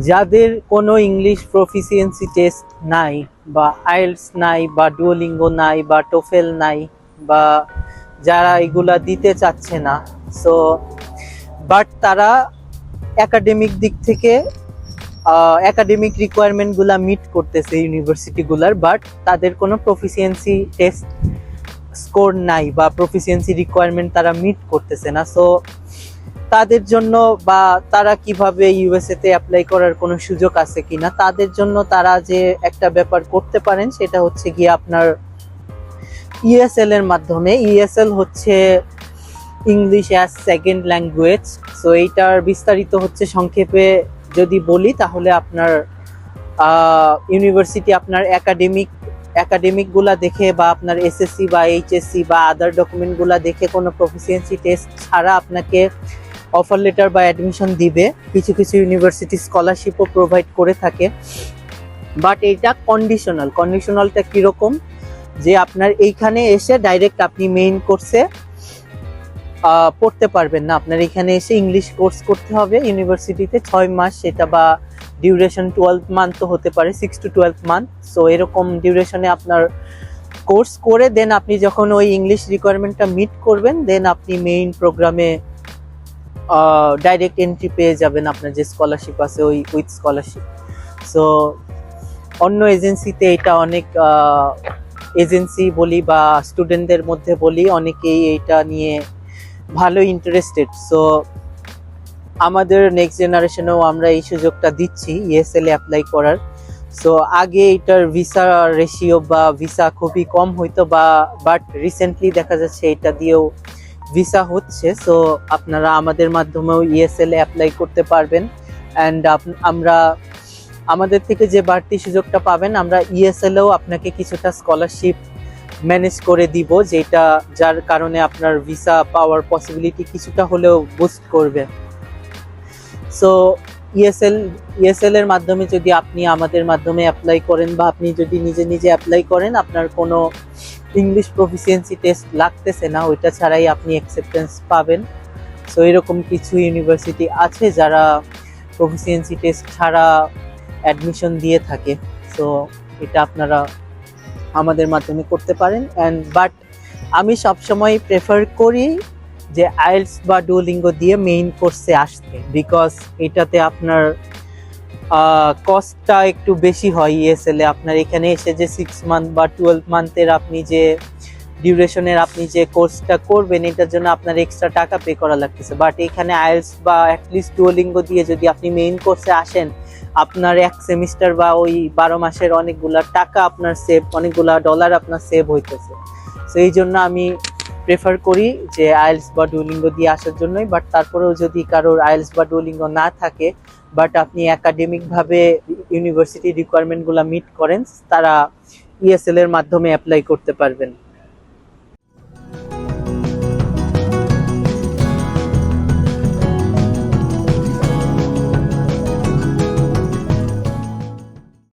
যাদের কোনো English proficiency test নাই বা আইএলটিএস নাই বা ডুওলিঙ্গো নাই বা টোফেল নাই বা যারা এগুলা দিতে চাচ্ছে না, সো বাট তারা একাডেমিক দিক থেকে একাডেমিক রিকোয়ারমেন্টগুলা মিট করতেছে ইউনিভার্সিটিগুলার, বাট তাদের কোনো প্রফিসিয়েন্সি টেস্ট স্কোর নাই বা প্রফিসিয়েন্সি রিকোয়ারমেন্ট তারা মিট করতেছে না। সো তাদের জন্য বা তারা কিভাবে ইউএসএ তে অ্যাপ্লাই করার কোনো সুযোগ আছে কিনা, তাদের জন্য তারা যে একটা ব্যাপার করতে পারেন সেটা হচ্ছে গিয়ে আপনার ইএসএল এর মাধ্যমে। ইএসএল হচ্ছে English as second language. So এইটার বিস্তারিত হচ্ছে সংক্ষেপে যদি বলি তাহলে আপনার ইউনিভার্সিটি আপনার একাডেমিকগুলা দেখে বা আপনার এসএসসি বা এইচএসসি বা আদার ডকুমেন্টগুলা দেখে কোনো প্রফিসিয়েন্সি টেস্ট ছাড়া আপনাকে অফার লেটার বা অ্যাডমিশন দিবে। কিছু কিছু ইউনিভার্সিটি স্কলারশিপও প্রোভাইড করে থাকে, বাট এটা কন্ডিশনালটা কীরকম, যে আপনার এইখানে এসে ডাইরেক্ট আপনি মেইন কোর্সে পড়তে পারবেন না। আপনার এখানে এসে ইংলিশ কোর্স করতে হবে ইউনিভার্সিটিতে 6 মাস, সেটা বা ডিউরেশন 12 মান্থ হতে পারে, 6 to 12 মান্থ। সো এরকম ডিউরেশনে আপনার কোর্স করে দেন আপনি যখন ওই ইংলিশ রিকোয়ারমেন্টটা মিট করবেন, দেন আপনি মেইন প্রোগ্রামে ডাইরেক্ট এন্ট্রি পেয়ে যাবেন আপনার যে স্কলারশিপ আছে ওই উইথ স্কলারশিপ। সো অন্য এজেন্সিতে এটা অনেক এজেন্সি বলি বা স্টুডেন্টদের মধ্যে বলি, অনেকেই এইটা নিয়ে ভালো ইন্টারেস্টেড। সো আমাদের নেক্সট জেনারেশনেও আমরা এই সুযোগটা দিচ্ছি ইএসএল এ অ্যাপ্লাই করার। সো আগে এটার ভিসা রেশিও বা ভিসা খুবই কম হইতো বাট রিসেন্টলি দেখা যাচ্ছে এটা দিয়েও ভিসা হচ্ছে। সো আপনারা আমাদের মাধ্যমেও ইএসএল এ অ্যাপ্লাই করতে পারবেন। অ্যান্ড আমরা আমাদের থেকে যে বাড়তি সুযোগটা পাবেন, আমরা ইএসএল এও আপনাকে কিছুটা স্কলারশিপ ম্যানেজ করে দিব, যেটা যার কারণে আপনার ভিসা পাওয়ার পসিবিলিটি কিছুটা হলেও বুস্ট করবে। সো ইএসএল এর মাধ্যমে যদি আপনি আমাদের মাধ্যমে অ্যাপ্লাই করেন বা আপনি যদি নিজে অ্যাপ্লাই করেন, আপনার কোনো ইংলিশ প্রফিসিয়েন্সি টেস্ট লাগতেছে না, ওইটা ছাড়াই আপনি অ্যাকসেপ্টেন্স পাবেন। সো এরকম কিছু ইউনিভার্সিটি আছে যারা প্রফিসিয়েন্সি টেস্ট ছাড়া অ্যাডমিশন দিয়ে থাকে। সো এটা আপনারা আমাদের মাধ্যমে করতে পারেন। বাট আমি সবসময় প্রেফার করি যে আইএলটিএস বা ডুওলিঙ্গো দিয়ে মেইন কোর্সে আসতে, বিকজ এটাতে আপনার কস্টটা একটু বেশি হয় ইএসএল এ। আপনার এখানে এসে যে 6 মান্থ বা 12 মান্থের আপনি যে ডিউরেশনের আপনি যে কোর্সটা করবেন, এটার জন্য আপনার এক্সট্রা টাকা পে করা লাগতেছে। বাট এখানে আইএলটিএস বা অ্যাটলিস্ট ডুওলিঙ্গো দিয়ে যদি আপনি মেইন কোর্সে আসেন, আপনার এক সেমিস্টার বা ওই 12 মাসের অনেকগুলা টাকা আপনার সেভ, অনেকগুলা ডলার আপনার সেভ হইতেছে। সো এই জন্য আমি প্রেফার করি যে আইএলটিএস বা ডুওলিঙ্গো দিয়ে আসার জন্যই। বাট তারপরেও যদি কারোর আইএলটিএস বা ডুওলিঙ্গো না থাকে, বাট আপনি একাডেমিকভাবে ইউনিভার্সিটি রিকোয়ারমেন্টগুলো মিট করেন, তারা ইএসএল এর মাধ্যমে অ্যাপ্লাই করতে পারবেন।